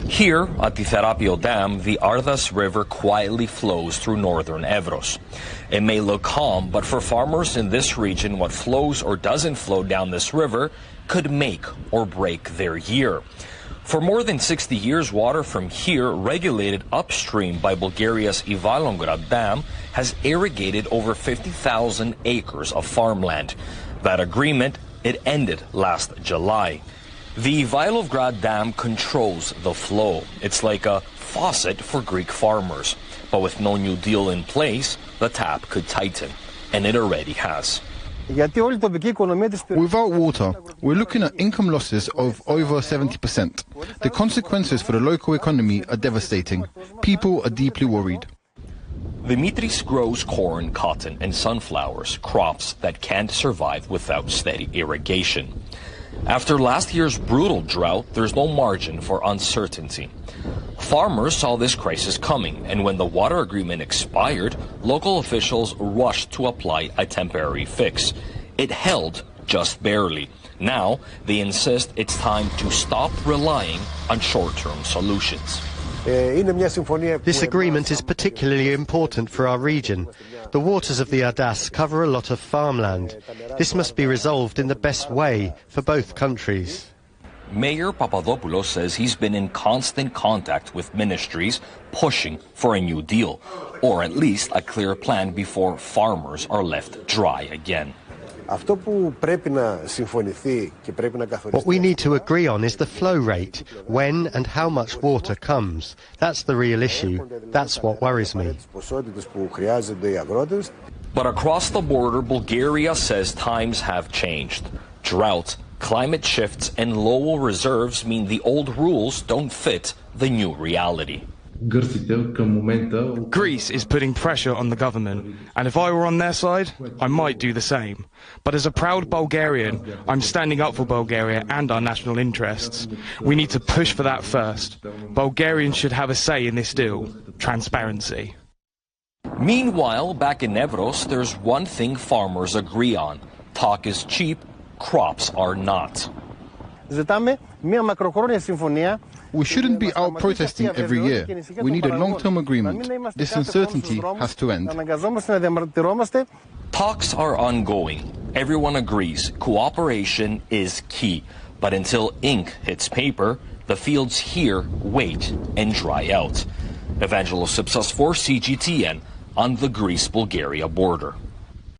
Here at the Therapio Dam, the Ardas River quietly flows through northern Evros. It may look calm, but for farmers in this region, what flows or doesn't flow down this river could make or break their year. For more than 60 years, water from here, regulated upstream by Bulgaria's Evangelos Dam, has irrigated over 50,000 acres of farmland. That agreement, it ended last July. The Evangelos Dam controls the flow. It's like a faucet for Greek farmers. But with no new deal in place, the tap could tighten, and it already has. Without water, we're looking at income losses of over 70%. The consequences for the local economy are devastating. People are deeply worried. Dimitris grows corn, cotton, and sunflowers, crops that can't survive without steady irrigation. After last year's brutal drought, there's no margin for uncertainty. Farmers saw this crisis coming, and when the water agreement expired, local officials rushed to apply a temporary fix. It held just barely. Now, they insist it's time to stop relying on short-term solutions. This agreement is particularly important for our region. The waters of the Ardas cover a lot of farmland. This must be resolved in the best way for both countries. Mayor Papadopoulos says he's been in constant contact with ministries pushing for a new deal, or at least a clear plan before farmers are left dry again. What we need to agree on is the flow rate, when and how much water comes. That's the real issue. That's what worries me. But across the border, Bulgaria says times have changed. Drought, climate shifts, and low reserves mean the old rules don't fit the new reality. Greece is putting pressure on the government, and if I were on their side, I might do the same. But as a proud Bulgarian, I'm standing up for Bulgaria and our national interests. We need to push for that first. Bulgarians should have a say in this deal: transparency. Meanwhile, back in Evros, there's one thing farmers agree on. Talk is cheap, crops are not. We shouldn't be out protesting every year. We need a long-term agreement. This uncertainty has to end. Talks are ongoing. Everyone agrees cooperation is key. But until ink hits paper, the fields here wait and dry out. Evangelos Sipsas for CGTN on the Greece-Bulgaria border.